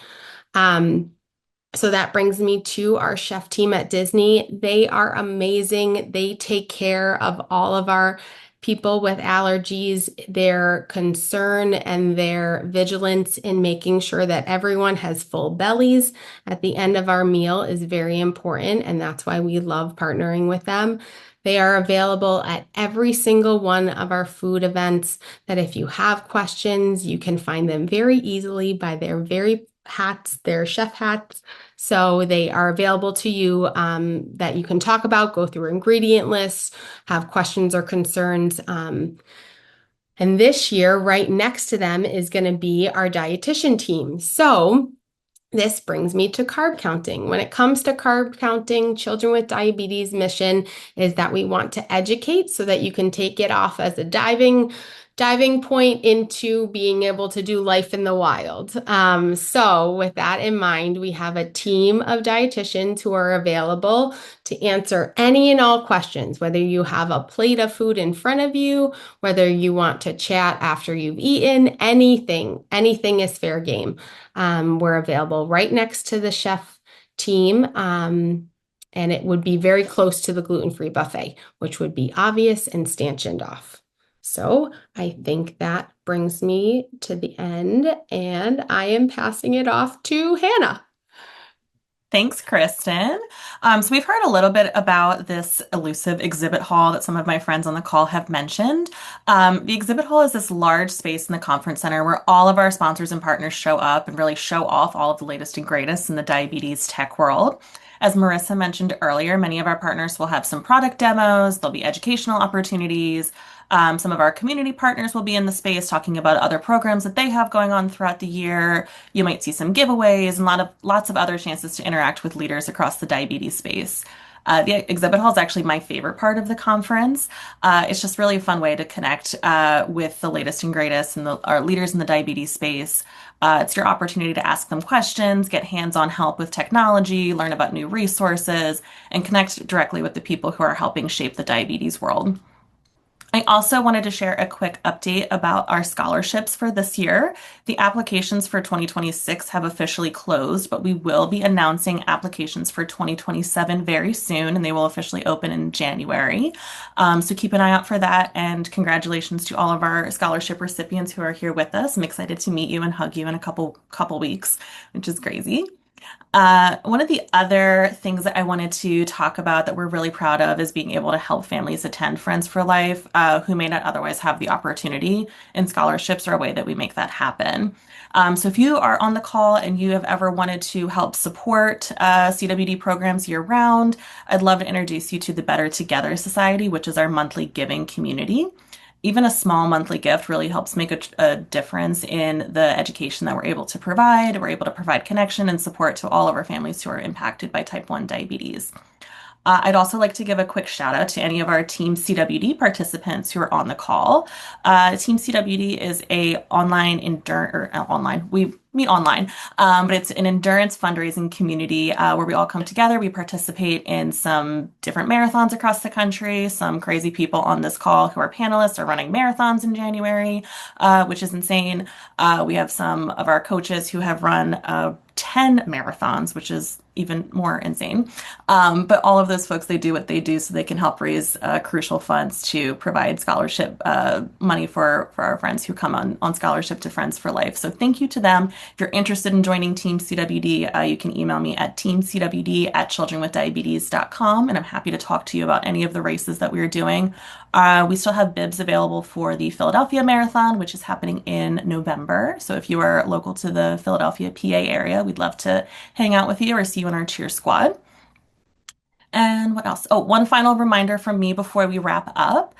So that brings me to our chef team at Disney. They are amazing. They take care of all of our people with allergies. Their concern and their vigilance in making sure that everyone has full bellies at the end of our meal is very important, and that's why we love partnering with them. They are available at every single one of our food events, that if you have questions, you can find them very easily by their very hats, their chef hats. So they are available to you that you can talk about, go through ingredient lists, have questions or concerns. And this year, right next to them is going to be our dietitian team. So This brings me to carb counting. When it comes to carb counting, Children with Diabetes mission is that we want to educate so that you can take it off as a diving point into being able to do life in the wild. So with that in mind, we have a team of dietitians who are available to answer any and all questions, whether you have a plate of food in front of you, whether you want to chat after you've eaten, anything is fair game. We're available right next to the chef team, and it would be very close to the gluten-free buffet, which would be obvious and stanchioned off. So I think that brings me to the end, and I am passing it off to Hannah. Thanks, Kristen. So we've heard a little bit about this elusive exhibit hall that some of my friends on the call have mentioned. The exhibit hall is this large space in the conference center where all of our sponsors and partners show up and really show off all of the latest and greatest in the diabetes tech world. As Marissa mentioned earlier, many of our partners will have some product demos, there'll be educational opportunities. Some of our community partners will be in the space talking about other programs that they have going on throughout the year. You might see some giveaways and lots of other chances to interact with leaders across the diabetes space. The exhibit hall is actually my favorite part of the conference. It's just really a fun way to connect with the latest and greatest and our leaders in the diabetes space. It's your opportunity to ask them questions, get hands-on help with technology, learn about new resources, and connect directly with the people who are helping shape the diabetes world. I also wanted to share a quick update about our scholarships for this year. The applications for 2026 have officially closed, but we will be announcing applications for 2027 very soon, and they will officially open in January. So keep an eye out for that, and congratulations to all of our scholarship recipients who are here with us. I'm excited to meet you and hug you in a couple weeks, which is crazy. One of the other things that I wanted to talk about that we're really proud of is being able to help families attend Friends for Life who may not otherwise have the opportunity, and scholarships are a way that we make that happen. So if you are on the call and you have ever wanted to help support CWD programs year round, I'd love to introduce you to the Better Together Society, which is our monthly giving community. Even a small monthly gift really helps make a difference in the education that we're able to provide. We're able to provide connection and support to all of our families who are impacted by type 1 diabetes. I'd also like to give a quick shout out to any of our Team CWD participants who are on the call. Team CWD is a online, we meet online, but it's an endurance fundraising community where we all come together. We participate in some different marathons across the country. Some crazy people on this call who are panelists are running marathons in January, which is insane. We have some of our coaches who have run 10 marathons, which is even more insane. But all of those folks, they do what they do so they can help raise crucial funds to provide scholarship money for our friends who come on scholarship to Friends for Life. So thank you to them. If you're interested in joining Team CWD, you can email me at teamcwd@childrenwithdiabetes.com, and I'm happy to talk to you about any of the races that we are doing. We still have bibs available for the Philadelphia Marathon, which is happening in November. So if you are local to the Philadelphia, PA area, we'd love to hang out with you or see you in our cheer squad. And what else? Oh, one final reminder from me before we wrap up.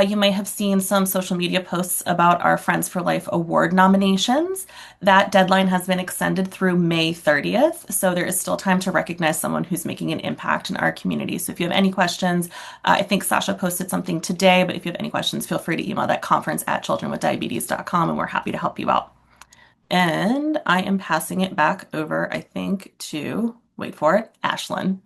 You may have seen some social media posts about our Friends for Life award nominations. That deadline has been extended through May 30th, so there is still time to recognize someone who's making an impact in our community. So if you have any questions, I think Sasha posted something today, but if you have any questions, feel free to email that conference@childrenwithdiabetes.com, and we're happy to help you out. And I am passing it back over, I think, to, wait for it, Ashlyn.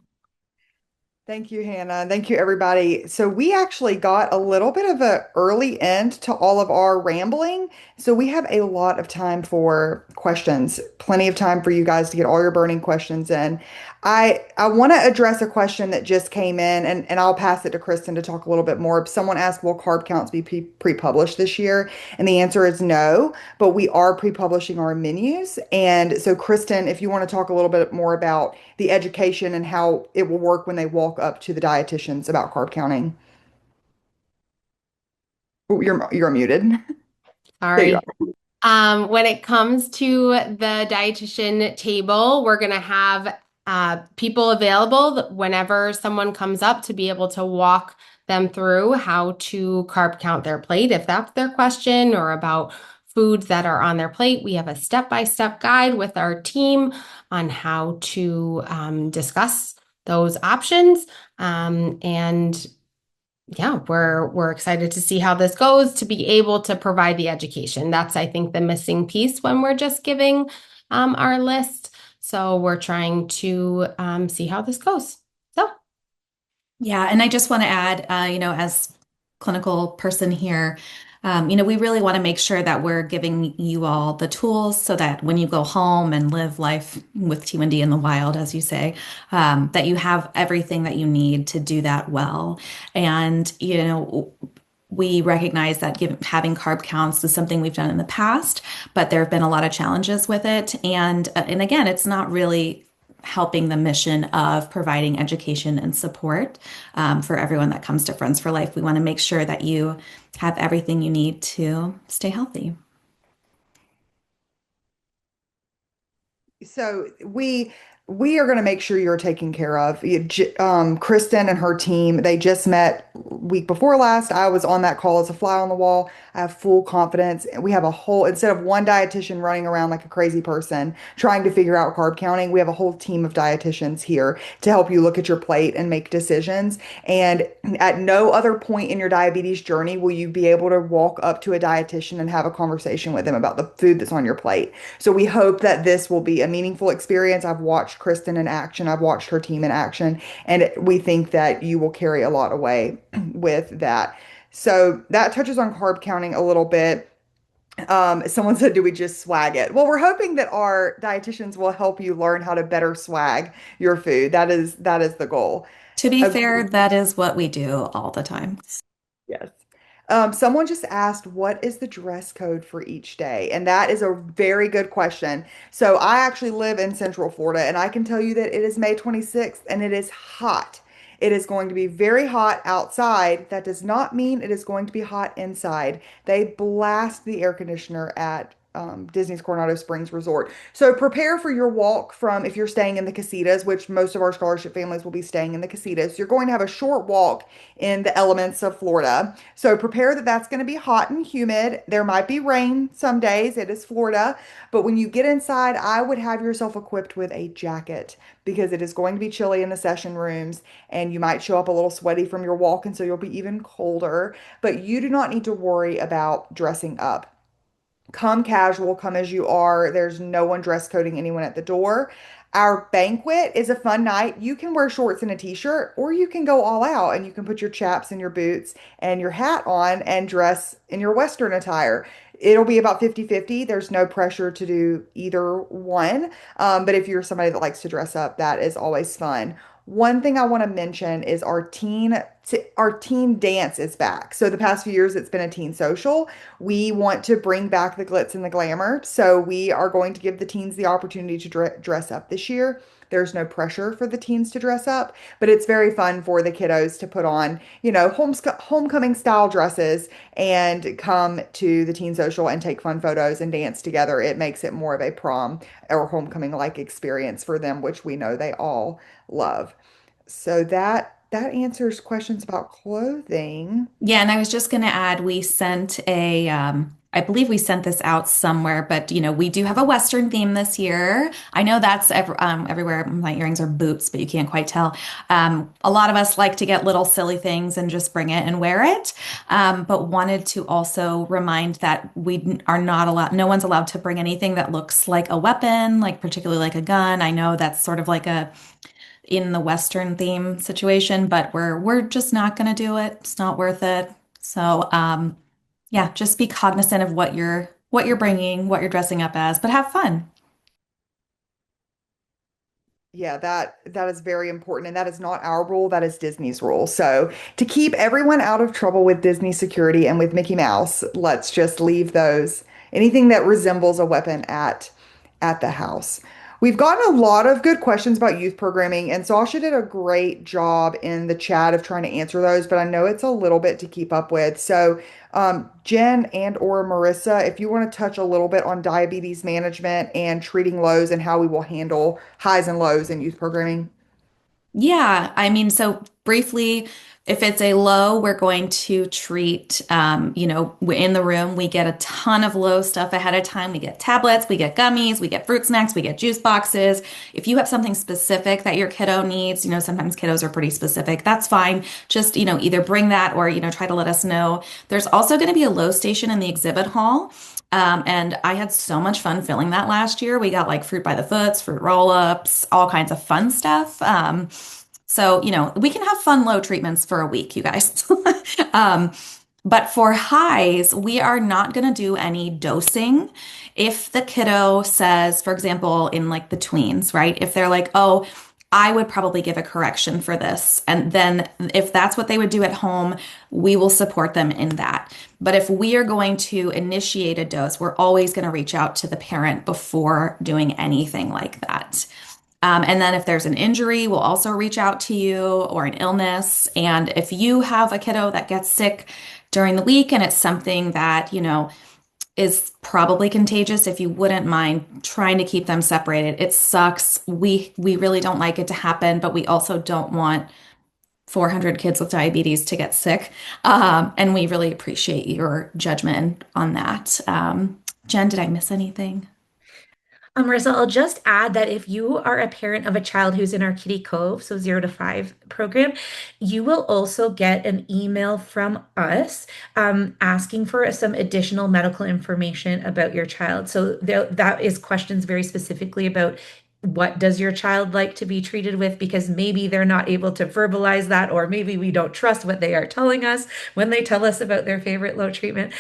Thank you, Hannah. Thank you, everybody. So we actually got a little bit of an early end to all of our rambling. So we have a lot of time for questions, plenty of time for you guys to get all your burning questions in. I want to address a question that just came in, and I'll pass it to Kristen to talk a little bit more. Someone asked, will carb counts be pre-published this year? And the answer is no, but we are pre-publishing our menus. And so, Kristen, if you want to talk a little bit more about the education and how it will work when they walk up to the dietitians about carb counting. Oh, you're muted. There you Sorry. are. When it comes to the dietitian table, we're going to have people available whenever someone comes up to be able to walk them through how to carb count their plate, if that's their question, or about foods that are on their plate. We have a step-by-step guide with our team on how to discuss those options. And yeah, we're excited to see how this goes, to be able to provide the education. That's, I think, the missing piece when we're just giving our list. So we're trying to see how this goes. So Yeah, and I just want to add, as clinical person here, we really want to make sure that we're giving you all the tools so that when you go home and live life with T1D in the wild, as you say, that you have everything that you need to do that well. And, we recognize that having carb counts is something we've done in the past, but there have been a lot of challenges with it. And again, it's not really helping the mission of providing education and support for everyone that comes to Friends for Life. We want to make sure that you have everything you need to stay healthy. So we are going to make sure you're taken care of. Kristen and her team, they just met week before last. I was on that call as a fly on the wall. I have full confidence. We have a whole, instead of one dietitian running around like a crazy person trying to figure out carb counting, we have a whole team of dietitians here to help you look at your plate and make decisions. And at no other point in your diabetes journey will you be able to walk up to a dietitian and have a conversation with them about the food that's on your plate. So we hope that this will be a meaningful experience. I've watched Kristen in action, I've watched her team in action, and we think that you will carry a lot away with that. So that touches on carb counting a little bit. Someone said, do we just swag it? Well, we're hoping that our dietitians will help you learn how to better swag your food. That is the goal. To be fair, Agree. that is what we do all the time. Yes. Someone just asked, what is the dress code for each day? And that is a very good question. So I actually live in Central Florida, and I can tell you that it is May 26th and it is hot. It is going to be very hot outside. That does not mean it is going to be hot inside. They blast the air conditioner at Disney's Coronado Springs Resort. So prepare for your walk from, if you're staying in the casitas, which most of our scholarship families will be staying in the casitas, you're going to have a short walk in the elements of Florida. So prepare that that's going to be hot and humid. There might be rain some days. It is Florida. But when you get inside, I would have yourself equipped with a jacket because it is going to be chilly in the session rooms and you might show up a little sweaty from your walk. And so you'll be even colder. But you do not need to worry about dressing up. Come casual, come as you are. There's no one dress coding anyone at the door. Our banquet is a fun night. You can wear shorts and a t-shirt, or you can go all out and you can put your chaps and your boots and your hat on and dress in your Western attire. It'll be about 50-50. There's no pressure to do either one. But if you're somebody that likes to dress up, that is always fun. One thing I want to mention is our teen dance is back. So the past few years it's been a teen social. We want to bring back the glitz and the glamour. So we are going to give the teens the opportunity to dress up this year. There's no pressure for the teens to dress up, but it's very fun for the kiddos to put on, homecoming style dresses and come to the teen social and take fun photos and dance together. It makes it more of a prom or homecoming like experience for them, which we know they all love. So that answers questions about clothing. Yeah, and I was just going to add, I believe we sent this out somewhere, but we do have a Western theme this year. I know that's everywhere. My earrings are boots, but you can't quite tell. A lot of us like to get little silly things and just bring it and wear it. But wanted to also remind that we are not allowed, no one's allowed to bring anything that looks like a weapon, like particularly like a gun. I know that's sort of like a in the Western theme situation, but we're just not going to do it. It's not worth it. So, yeah, just be cognizant of what you're bringing, what you're dressing up as, but have fun. Yeah, that is very important, and that is not our rule, that is Disney's rule. So, to keep everyone out of trouble with Disney security and with Mickey Mouse, let's just leave those anything that resembles a weapon at the house. We've gotten a lot of good questions about youth programming, and Sasha did a great job in the chat of trying to answer those, but I know it's a little bit to keep up with. So, Jen and or Marissa, if you want to touch a little bit on diabetes management and treating lows and how we will handle highs and lows in youth programming. Yeah, I mean, so briefly, If it's a low, we're going to treat, in the room, we get a ton of low stuff ahead of time. We get tablets, we get gummies, we get fruit snacks, we get juice boxes. If you have something specific that your kiddo needs, sometimes kiddos are pretty specific, that's fine. Just, either bring that or, try to let us know. There's also going to be a low station in the exhibit hall. And I had so much fun filling that last year. We got like fruit by the foots, fruit roll-ups, all kinds of fun stuff. So, we can have fun low treatments for a week, you guys. Um, but for highs, we are not going to do any dosing. If the kiddo says, for example, in like the tweens, right? If they're like, oh, I would probably give a correction for this. And then if that's what they would do at home, we will support them in that. But if we are going to initiate a dose, we're always going to reach out to the parent before doing anything like that. And then if there's an injury, we'll also reach out to you or an illness. And if you have a kiddo that gets sick during the week and it's something that, is probably contagious, if you wouldn't mind trying to keep them separated. It sucks. We really don't like it to happen, but we also don't want 400 kids with diabetes to get sick. And we really appreciate your judgment on that. Jen, did I miss anything? Marissa, I'll just add that if you are a parent of a child who's in our Kitty Cove, so 0 to 5 program, you will also get an email from us asking for some additional medical information about your child. So that is questions very specifically about what does your child like to be treated with? Because maybe they're not able to verbalize that, or maybe we don't trust what they are telling us when they tell us about their favorite low treatment.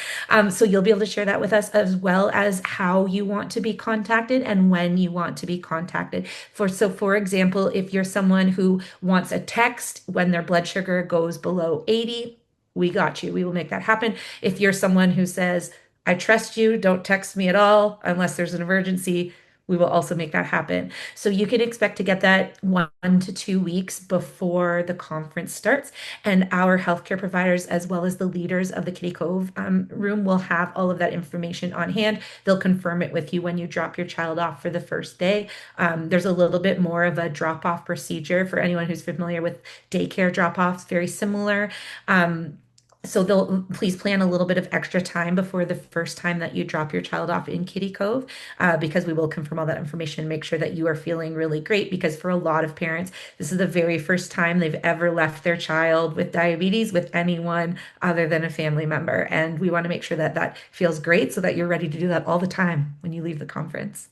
So you'll be able to share that with us, as well as how you want to be contacted and when you want to be contacted. For example, if you're someone who wants a text when their blood sugar goes below 80, we got you. We will make that happen. If you're someone who says, I trust you, don't text me at all unless there's an emergency, we will also make that happen. So you can expect to get that 1 to 2 weeks before the conference starts. And our healthcare providers, as well as the leaders of the Kitty Cove room, will have all of that information on hand. They'll confirm it with you when you drop your child off for the first day. There's a little bit more of a drop-off procedure for anyone who's familiar with daycare drop-offs, very similar. So they'll please plan a little bit of extra time before the first time that you drop your child off in Kitty Cove, because we will confirm all that information and make sure that you are feeling really great. Because for a lot of parents, this is the very first time they've ever left their child with diabetes with anyone other than a family member. And we want to make sure that that feels great so that you're ready to do that all the time when you leave the conference.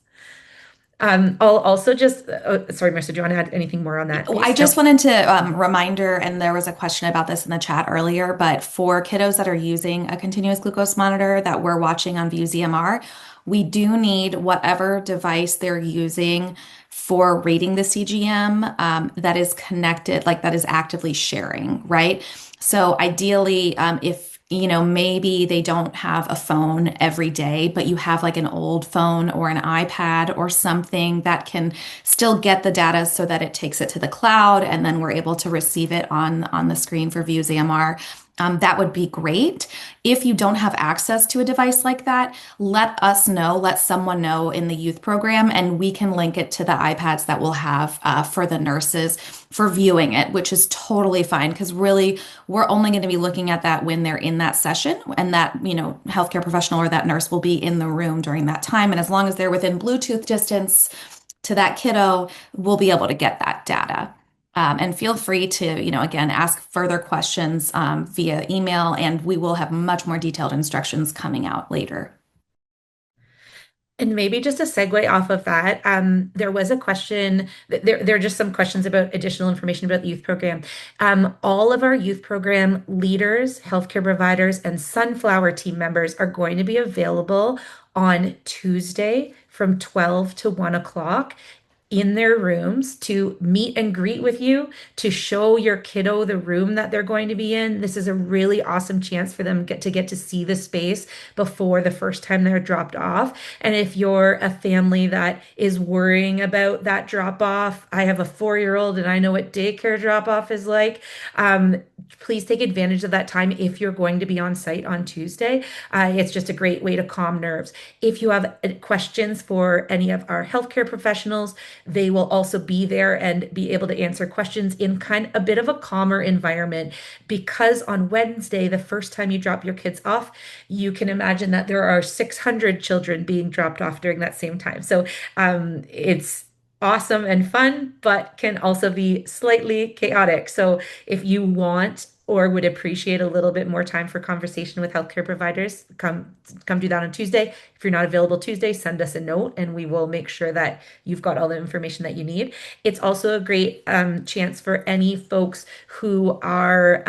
I'll also just, sorry, Marissa, do you want to add anything more on that Oh, I piece? just No. wanted to reminder, and there was a question about this in the chat earlier, but for kiddos that are using a continuous glucose monitor that we're watching on View ZMR, we do need whatever device they're using for rating the CGM that is connected, like that is actively sharing, right? So ideally, if maybe they don't have a phone every day, but you have like an old phone or an iPad or something that can still get the data so that it takes it to the cloud and then we're able to receive it on the screen for View ZMR. That would be great. If you don't have access to a device like that, let us know, let someone know in the youth program, and we can link it to the iPads that we'll have for the nurses for viewing it, which is totally fine because really we're only going to be looking at that when they're in that session and that, healthcare professional or that nurse will be in the room during that time. And as long as they're within Bluetooth distance to that kiddo, we'll be able to get that data. And feel free to, again, ask further questions via email, and we will have much more detailed instructions coming out later. And maybe just a segue off of that, there was a question, there are just some questions about additional information about the youth program. All of our youth program leaders, healthcare providers, and Sunflower team members are going to be available on Tuesday from 12 to 1 o'clock in their rooms to meet and greet with you, to show your kiddo the room that they're going to be in. This is a really awesome chance for them to get to see the space before the first time they're dropped off. And if you're a family that is worrying about that drop off, I have a 4-year-old and I know what daycare drop off is like. Please take advantage of that time if you're going to be on site on Tuesday. It's just a great way to calm nerves. If you have questions for any of our healthcare professionals, they will also be there and be able to answer questions in kind of a bit of a calmer environment because on Wednesday, the first time you drop your kids off, you can imagine that there are 600 children being dropped off during that same time. So it's awesome and fun, but can also be slightly chaotic. So if you want or would appreciate a little bit more time for conversation with healthcare providers, come do that on Tuesday. If you're not available Tuesday, send us a note and we will make sure that you've got all the information that you need. It's also a great chance for any folks who are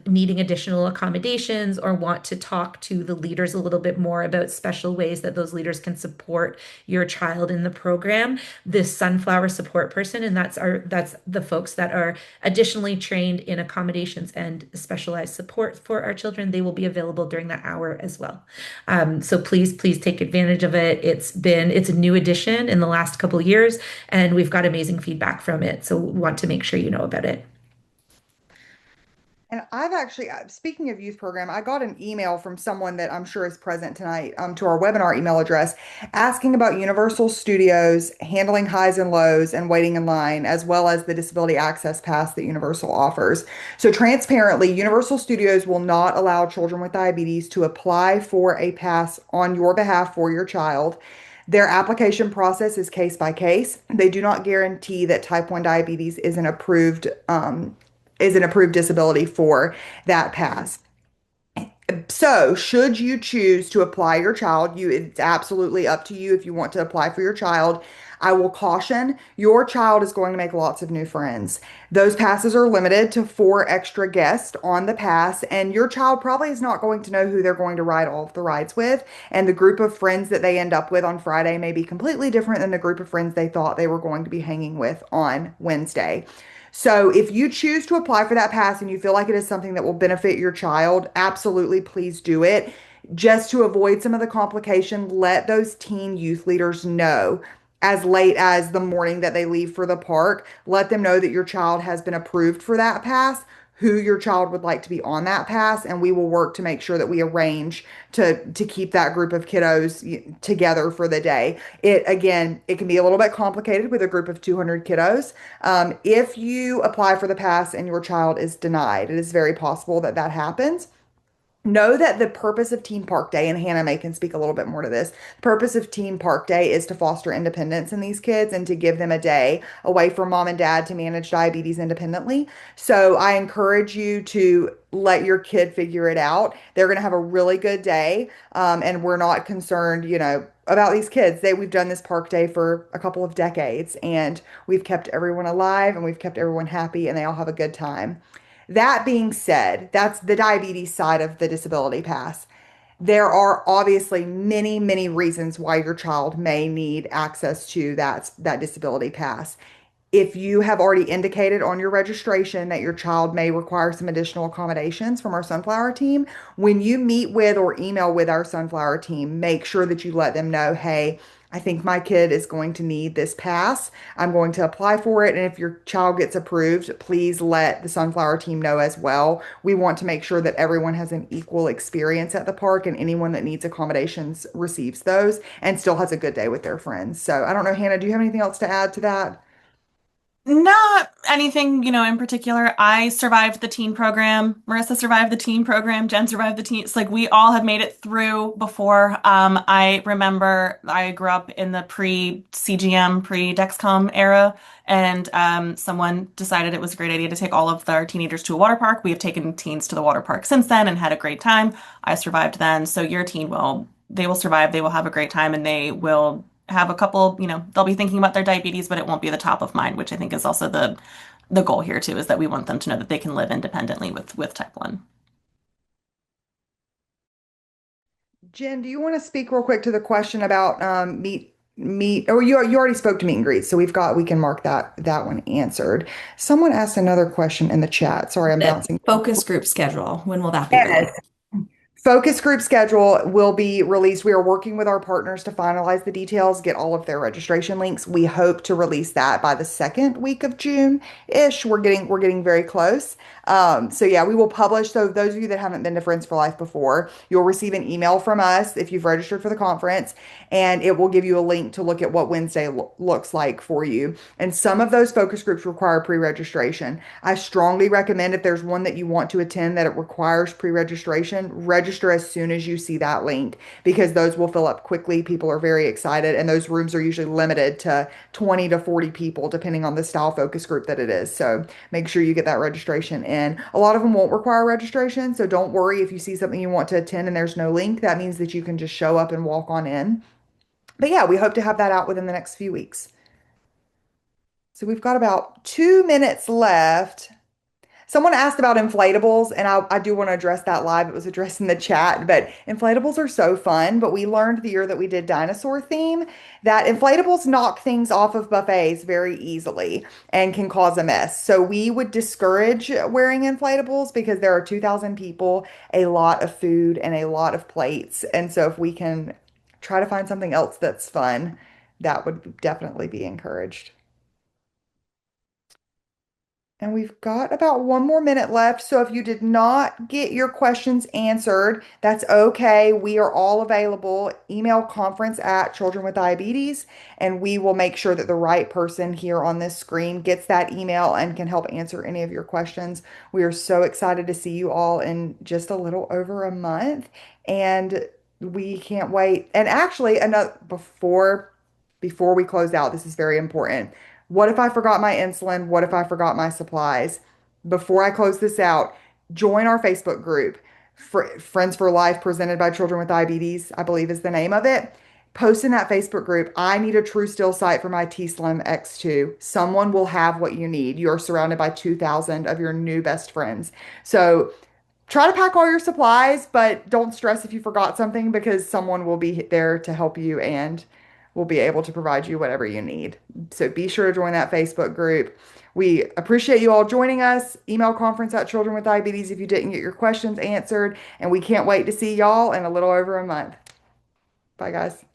needing additional accommodations or want to talk to the leaders a little bit more about special ways that those leaders can support your child in the program. This sunflower support person, and that's the folks that are additionally trained in accommodations and specialized support for our children. They will be available during that hour as well. So please take advantage of it. It's a new addition in the last couple of years, and we've got amazing feedback from it. So we want to make sure you know about it. And I've actually, speaking of youth program, I got an email from someone that I'm sure is present tonight to our webinar email address asking about Universal Studios handling highs and lows and waiting in line, as well as the Disability Access Pass that Universal offers. So, transparently, Universal Studios will not allow children with diabetes to apply for a pass on your behalf for your child. Their application process is case by case. They do not guarantee that type 1 diabetes is an approved disability for that pass. So, should you choose to apply your child, it's absolutely up to you if you want to apply for your child. I will caution your child is going to make lots of new friends. Those passes are limited to 4 extra guests on the pass, and your child probably is not going to know who they're going to ride all of the rides with. And the group of friends that they end up with on Friday may be completely different than the group of friends they thought they were going to be hanging with on Wednesday. So if you choose to apply for that pass and you feel like it is something that will benefit your child, absolutely please do it. Just to avoid some of the complication, let those teen youth leaders know as late as the morning that they leave for the park. Let them know that your child has been approved for that pass, who your child would like to be on that pass, and we will work to make sure that we arrange to keep that group of kiddos together for the day. It can be a little bit complicated with a group of 200 kiddos. If you apply for the pass and your child is denied, it is very possible that that happens. Know that the purpose of Teen Park Day, and Hannah May can speak a little bit more to this, the purpose of Teen Park Day is to foster independence in these kids and to give them a day away from mom and dad to manage diabetes independently. So I encourage you to let your kid figure it out. They're going to have a really good day. And we're not concerned, about these kids. We've done this park day for a couple of decades and we've kept everyone alive and we've kept everyone happy and they all have a good time. That being said, that's the diabetes side of the disability pass. There are obviously many, many reasons why your child may need access to that disability pass. If you have already indicated on your registration that your child may require some additional accommodations from our Sunflower team, when you meet with or email with our Sunflower team, make sure that you let them know, hey, I think my kid is going to need this pass. I'm going to apply for it. And if your child gets approved, please let the Sunflower team know as well. We want to make sure that everyone has an equal experience at the park and anyone that needs accommodations receives those and still has a good day with their friends. So I don't know, Hannah, do you have anything else to add to that? Not anything, in particular. I survived the teen program. Marissa survived the teen program. Jen survived the teen. It's like we all have made it through before. I remember I grew up in the pre-CGM, pre-Dexcom era, and someone decided it was a great idea to take all of our teenagers to a water park. We have taken teens to the water park since then and had a great time. I survived then, so your teen they will survive. They will have a great time, and they will have a couple, they'll be thinking about their diabetes, but it won't be the top of mind, which I think is also the goal here too, is that we want them to know that they can live independently with type 1. Jen, do you want to speak real quick to the question about meet? Oh, you already spoke to meet and greet, so we can mark that one answered. Someone asked another question in the chat. Sorry, I'm The bouncing. focus group schedule, when will that be released? Yes. Focus group schedule will be released. We are working with our partners to finalize the details, get all of their registration links. We hope to release that by the second week of June-ish. We're getting very close. So yeah, we will publish. So those of you that haven't been to Friends for Life before, you'll receive an email from us if you've registered for the conference, and it will give you a link to look at what Wednesday looks like for you. And some of those focus groups require pre-registration. I strongly recommend if there's one that you want to attend that it requires pre-registration, register as soon as you see that link because those will fill up quickly. People are very excited, and those rooms are usually limited to 20 to 40 people, depending on the style focus group that it is. So make sure you get that registration in. A lot of them won't require registration, so don't worry if you see something you want to attend and there's no link. That means that you can just show up and walk on in. But yeah, we hope to have that out within the next few weeks. So we've got about 2 minutes left. Someone asked about inflatables, and I do want to address that live. It was addressed in the chat, but inflatables are so fun. But we learned the year that we did dinosaur theme that inflatables knock things off of buffets very easily and can cause a mess. So we would discourage wearing inflatables because there are 2,000 people, a lot of food, and a lot of plates. And so if we can try to find something else that's fun, that would definitely be encouraged. And we've got about 1 more minute left. So if you did not get your questions answered, that's okay. We are all available. Email conference at Children with Diabetes, and we will make sure that the right person here on this screen gets that email and can help answer any of your questions. We are so excited to see you all in just a little over a month, and we can't wait. And actually, another before we close out, this is very important. What if I forgot my insulin? What if I forgot my supplies? Before I close this out, join our Facebook group, Friends for Life, presented by Children with Diabetes, I believe is the name of it. Post in that Facebook group, I need a True Still site for my T-Slim X2. Someone will have what you need. You're surrounded by 2,000 of your new best friends. So try to pack all your supplies, but don't stress if you forgot something because someone will be there to help you and will be able to provide you whatever you need. So be sure to join that Facebook group. We appreciate you all joining us. Email conference at Children with Diabetes if you didn't get your questions answered. And we can't wait to see y'all in a little over a month. Bye, guys.